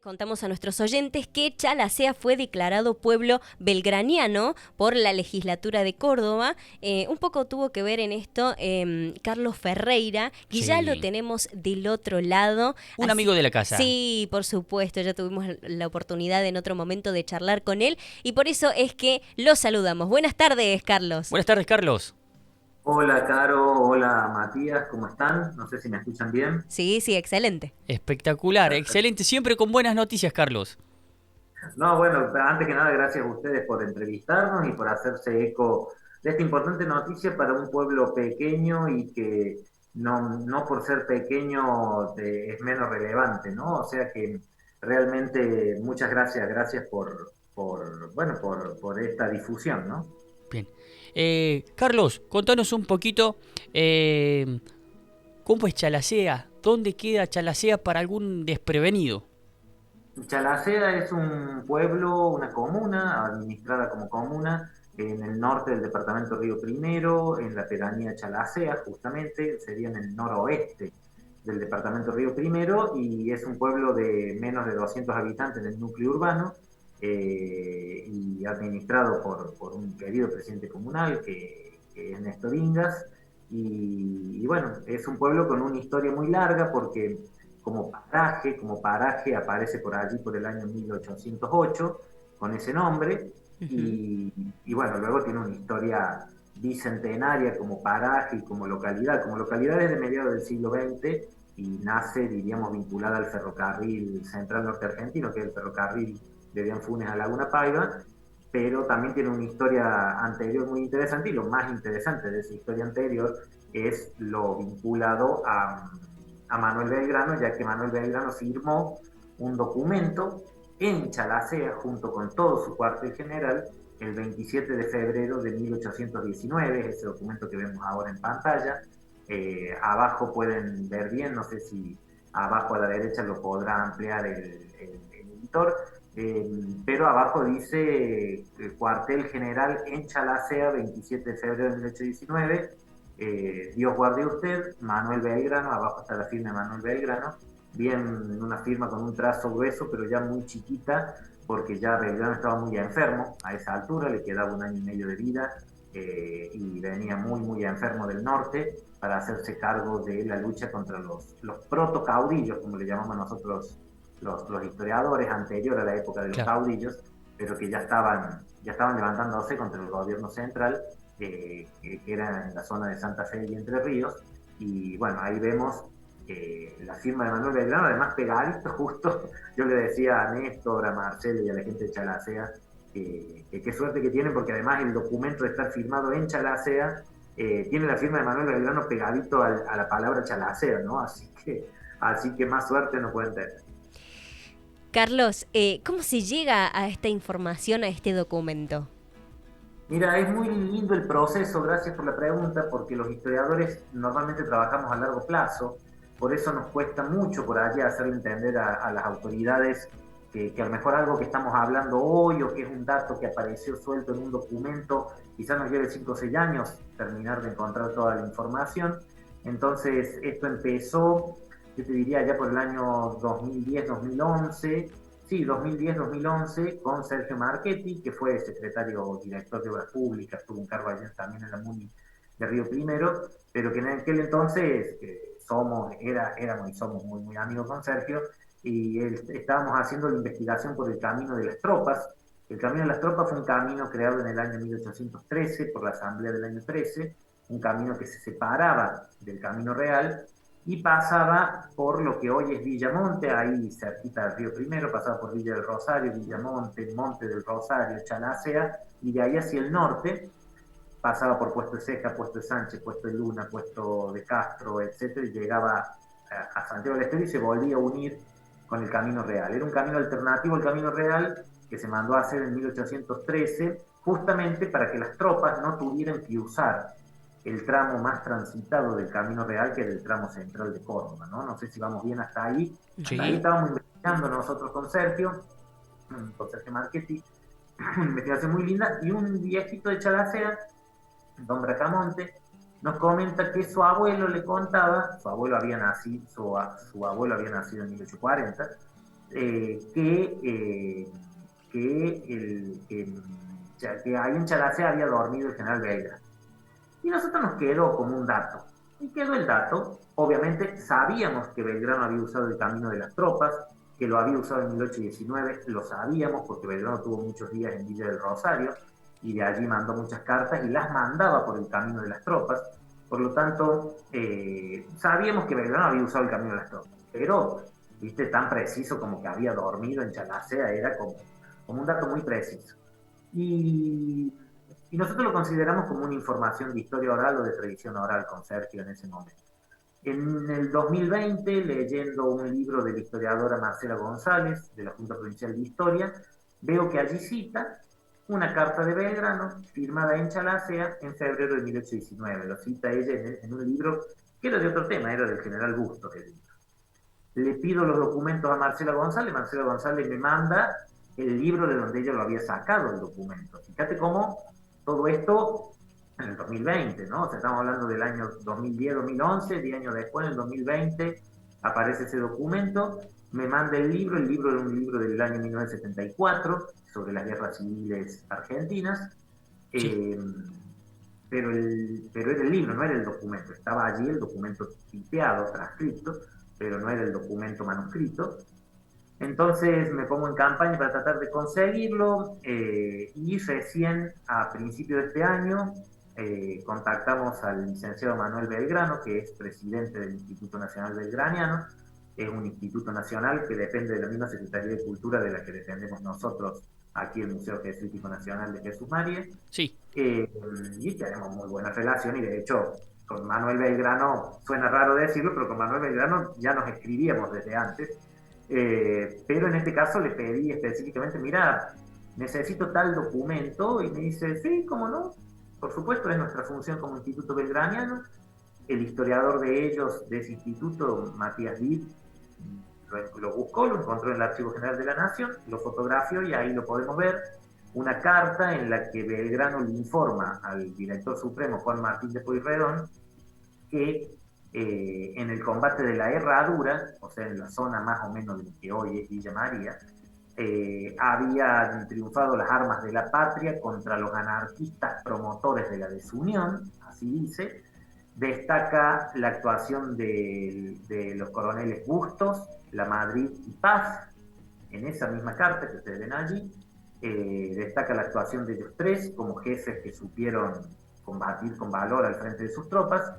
Contamos a nuestros oyentes que Chalacea fue declarado pueblo belgraniano por la legislatura de Córdoba. Un poco tuvo que ver en esto Carlos Ferreira, que ya lo Sí. tenemos del otro lado. Un amigo de la casa. Sí, por supuesto, ya tuvimos la oportunidad en otro momento de charlar con él y por eso es que lo saludamos. Buenas tardes, Carlos. Buenas tardes, Carlos. Hola, Caro, hola, Matías, ¿cómo están? No sé si me escuchan bien. Sí, sí, excelente. Espectacular, excelente. Siempre con buenas noticias, Carlos. No, bueno, antes que nada, gracias a ustedes por entrevistarnos y por hacerse eco de esta importante noticia para un pueblo pequeño y que no por ser pequeño es menos relevante, ¿no? O sea que realmente muchas gracias, gracias por esta difusión, ¿no? Bien. Carlos, contanos un poquito cómo es Chalacea. ¿Dónde queda Chalacea para algún desprevenido? Chalacea es un pueblo, una comuna, administrada como comuna, en el norte del departamento Río Primero, en la pedanía Chalacea, justamente, sería en el noroeste del departamento Río Primero, y es un pueblo de menos de 200 habitantes en el núcleo urbano, y administrado por un querido presidente comunal, que es Néstor Ingas, y bueno, es un pueblo con una historia muy larga porque como paraje aparece por allí por el año 1808 con ese nombre Ujú. y bueno, luego tiene una historia bicentenaria como paraje y como localidad es de mediados del siglo XX y nace, diríamos, vinculada al ferrocarril central norte argentino, que es el ferrocarril de Bianfunes a Laguna Paiva, pero también tiene una historia anterior muy interesante y lo más interesante de esa historia anterior es lo vinculado a Manuel Belgrano, ya que Manuel Belgrano firmó un documento en Chalacea junto con todo su cuartel general el 27 de febrero de 1819, ese documento que vemos ahora en pantalla. Abajo pueden ver bien, no sé si abajo a la derecha lo podrá ampliar el editor, pero abajo dice cuartel general en Chalacea, 27 de febrero de 1819, Dios guarde usted, Manuel Belgrano, abajo está la firma de Manuel Belgrano, bien una firma con un trazo grueso, pero ya muy chiquita, porque ya Belgrano estaba muy enfermo a esa altura, le quedaba un año y medio de vida, y venía muy enfermo del norte para hacerse cargo de la lucha contra los protocaudillos, como le llamamos nosotros los historiadores, anterior a la época de los Claro. caudillos, pero que ya estaban levantándose contra el gobierno central, que era en la zona de Santa Fe y Entre Ríos. Y bueno, ahí vemos la firma de Manuel Belgrano, además pegadito justo, yo le decía a Néstor, a Marcelo y a la gente de Chalacea, que qué suerte que tienen, porque además el documento de estar firmado en Chalacea tiene la firma de Manuel Belgrano pegadito a la palabra Chalacea, ¿no? Así que más suerte no pueden tener. Carlos, ¿cómo se llega a esta información, a este documento? Mira, es muy lindo el proceso, gracias por la pregunta, porque los historiadores normalmente trabajamos a largo plazo, por eso nos cuesta mucho por allí hacerle entender a las autoridades que a lo mejor algo que estamos hablando hoy o que es un dato que apareció suelto en un documento, quizás nos lleve 5 o 6 años terminar de encontrar toda la información. Entonces, esto empezó, yo te diría, ya por el año 2010-2011. Sí, 2010-2011, con Sergio Marchetti, que fue secretario director de Obras Públicas, tuvo un cargo allí también en la MUNI de Río Primero, pero que en aquel entonces éramos y somos muy amigos con Sergio, y estábamos haciendo la investigación por el Camino de las Tropas. El Camino de las Tropas fue un camino creado en el año 1813 por la Asamblea del año 13, un camino que se separaba del Camino Real y pasaba por lo que hoy es Villamonte, ahí cerquita del Río Primero, pasaba por Villa del Rosario, Villamonte, Monte del Rosario, Chalacea, y de ahí hacia el norte pasaba por Puesto de Ceja, Puesto de Sánchez, Puesto de Luna, Puesto de Castro, etcétera, y llegaba a Santiago del Estero y se volvía a unir con el Camino Real. Era un camino alternativo al Camino Real que se mandó a hacer en 1813, justamente para que las tropas no tuvieran que usar el tramo más transitado del Camino Real, que era el tramo central de Córdoba, ¿no? No sé si vamos bien hasta ahí. Hasta ahí Sí. estábamos investigando nosotros con Sergio Marchetti, una investigación muy linda, y un viejito de Chalacea, don Bracamonte, nos comenta que su abuelo le contaba, su abuelo había nacido en 1840, que ahí en Chalacea había dormido el general Belgrano. Y nosotros nos quedó como un dato. Y quedó el dato. Obviamente sabíamos que Belgrano había usado el camino de las tropas, que lo había usado en 1819, lo sabíamos porque Belgrano tuvo muchos días en Villa del Rosario y de allí mandó muchas cartas y las mandaba por el camino de las tropas. Por lo tanto, sabíamos que Belgrano había usado el camino de las tropas, pero, viste, tan preciso como que había dormido en Chalacea era como un dato muy preciso. Y, y nosotros lo consideramos como una información de historia oral o de tradición oral con Sergio en ese momento. En el 2020, leyendo un libro de la historiadora Marcela González, de la Junta Provincial de Historia, veo que allí cita una carta de Belgrano firmada en Chalacea en febrero de 1819. Lo cita ella en un libro que era de otro tema, era del general Bustos el libro. Le pido los documentos a Marcela González me manda el libro de donde ella lo había sacado el documento. Fíjate cómo todo esto en el 2020, ¿no? O sea, estamos hablando del año 2010, 2011, 10 años después, en el 2020, aparece ese documento, me manda el libro era un libro del año 1974, sobre las guerras civiles argentinas, Sí. pero era el libro, no era el documento, estaba allí el documento tipeado, transcrito, pero no era el documento manuscrito. Entonces me pongo en campaña para tratar de conseguirlo y recién a principio de este año contactamos al licenciado Manuel Belgrano, que es presidente del Instituto Nacional Belgraniano. Es un instituto nacional que depende de la misma Secretaría de Cultura de la que dependemos nosotros aquí el Museo Jesuítico Nacional de Jesús María. Sí. Y tenemos muy buena relación y de hecho con Manuel Belgrano, suena raro decirlo, pero con Manuel Belgrano ya nos escribíamos desde antes. Pero en este caso le pedí específicamente, mira, necesito tal documento, y me dice, sí, cómo no, por supuesto, es nuestra función como Instituto Belgraniano. El historiador de ellos, de ese instituto, Matías Vid, lo buscó, lo encontró en el Archivo General de la Nación, lo fotografió y ahí lo podemos ver. Una carta en la que Belgrano le informa al director supremo, Juan Martín de Pueyrredón, que en el combate de la Herradura, o sea, en la zona más o menos de lo que hoy es Villa María, habían triunfado las armas de la patria contra los anarquistas promotores de la desunión, así dice. Destaca la actuación de los coroneles Bustos, La Madrid y Paz, en esa misma carta que ustedes ven allí. Destaca la actuación de ellos tres como jefes que supieron combatir con valor al frente de sus tropas.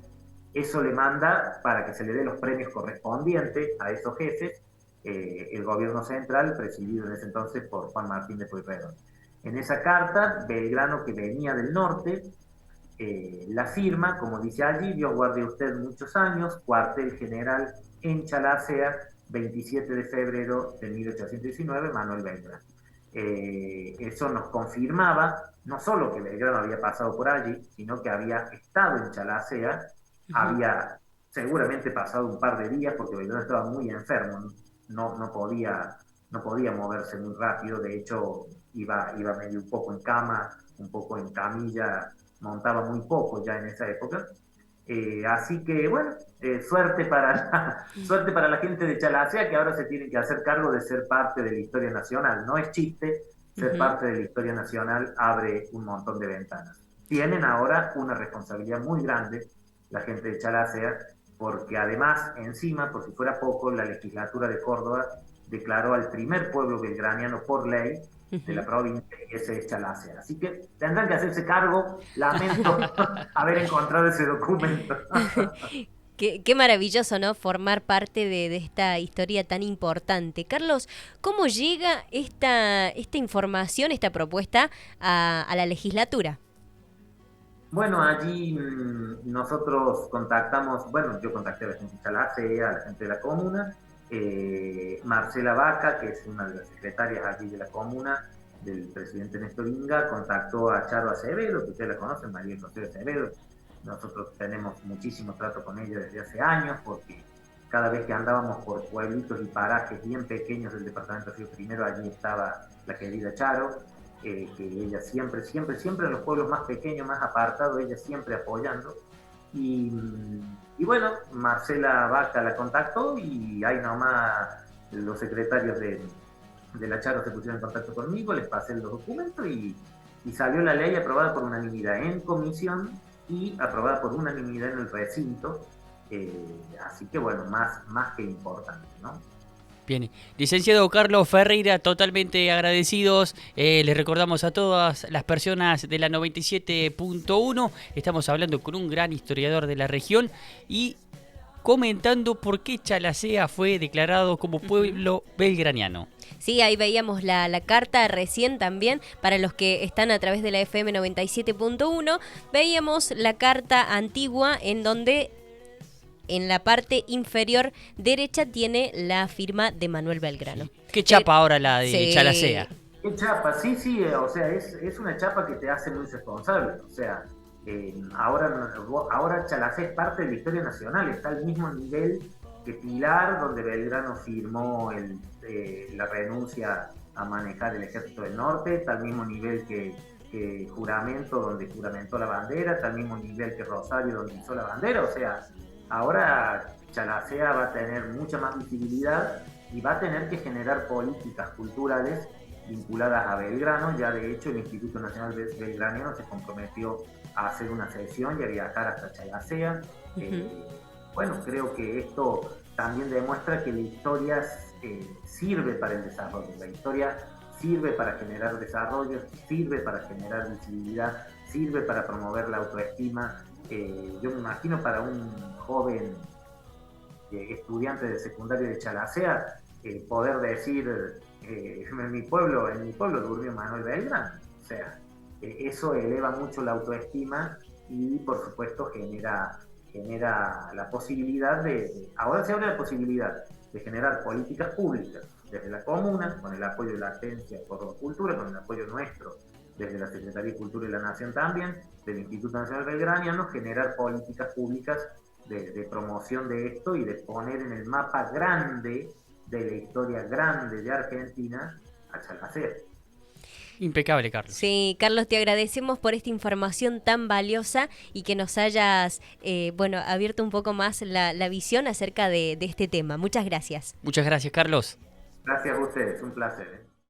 Eso le manda para que se le dé los premios correspondientes a esos jefes el gobierno central, presidido en ese entonces por Juan Martín de Pueyrredón. En esa carta, Belgrano, que venía del norte, la firma, como dice allí, Dios guarde usted muchos años, cuartel general en Chalacea, 27 de febrero de 1819, Manuel Belgrano. Eso nos confirmaba no solo que Belgrano había pasado por allí, sino que había estado en Chalacea, había seguramente pasado un par de días porque Belgrano estaba muy enfermo, no podía moverse muy rápido, de hecho iba medio un poco en cama, un poco en camilla, montaba muy poco ya en esa época. Así que bueno, suerte para la gente de Chalacea, que ahora se tienen que hacer cargo de ser parte de la historia nacional. No es chiste, ser parte de la historia nacional abre un montón de ventanas. Tienen ahora una responsabilidad muy grande la gente de Chalacea, porque además, encima, por si fuera poco, la legislatura de Córdoba declaró al primer pueblo belgraniano por ley de la provincia, y ese es Chalacea. Así que tendrán que hacerse cargo. Lamento haber encontrado ese documento. Qué maravilloso, ¿no? Formar parte de esta historia tan importante. Carlos, ¿cómo llega esta información, esta propuesta a la legislatura? Bueno, allí nosotros contactamos, bueno, yo contacté a la gente de Chalacea, a la gente de la comuna, Marcela Vaca, que es una de las secretarias allí de la comuna, del presidente Néstor Inga, contactó a Charo Acevedo, que ustedes la conocen, María José Acevedo. Nosotros tenemos muchísimo trato con ella desde hace años, porque cada vez que andábamos por pueblitos y parajes bien pequeños del departamento de Río Primero, allí estaba la querida Charo, que ella siempre en los pueblos más pequeños, más apartados, ella siempre apoyando. Y bueno, Marcela Vaca la contactó y ahí nomás los secretarios de la Charo se pusieron en contacto conmigo, les pasé los documentos y salió la ley aprobada por unanimidad en comisión y aprobada por unanimidad en el recinto. Así que bueno, más que importante, ¿no? Bien, licenciado Carlos Ferreira, totalmente agradecidos. Les recordamos a todas las personas de la 97.1, estamos hablando con un gran historiador de la región y comentando por qué Chalacea fue declarado como pueblo belgraniano. Sí, ahí veíamos la carta recién también, para los que están a través de la FM 97.1, veíamos la carta antigua en donde en la parte inferior derecha tiene la firma de Manuel Belgrano. Sí. ¿Qué chapa ahora la de sí. Chalacea? ¿Qué chapa? Sí, o sea, es una chapa que te hace muy responsable. O sea, ahora Chalacea es parte de la historia nacional, está al mismo nivel que Pilar, donde Belgrano firmó la renuncia a manejar el Ejército del Norte, está al mismo nivel que Juramento, donde juramentó la bandera, está al mismo nivel que Rosario, donde hizo la bandera. O sea, ahora Chalacea va a tener mucha más visibilidad y va a tener que generar políticas culturales vinculadas a Belgrano. Ya de hecho el Instituto Nacional Belgraniano se comprometió a hacer una sesión y a viajar hasta Chalacea. Bueno, creo que esto también demuestra que la historia sirve para el desarrollo. La historia sirve para generar desarrollo, sirve para generar visibilidad, sirve para promover la autoestima. Yo me imagino para un joven estudiante de secundario de Chalacea, poder decir, en mi pueblo durmió Manuel Belgrano. O sea, eso eleva mucho la autoestima y por supuesto genera la posibilidad ahora se abre la posibilidad de generar políticas públicas desde la comuna, con el apoyo de la Agencia por Cultura, con el apoyo nuestro desde la Secretaría de Cultura y la Nación también, del Instituto Nacional Belgraniano, generar políticas públicas de promoción de esto y de poner en el mapa grande de la historia grande de Argentina a Chalacea. Impecable, Carlos. Sí, Carlos, te agradecemos por esta información tan valiosa y que nos hayas abierto un poco más la visión acerca de este tema. Muchas gracias. Muchas gracias, Carlos. Gracias a ustedes, un placer.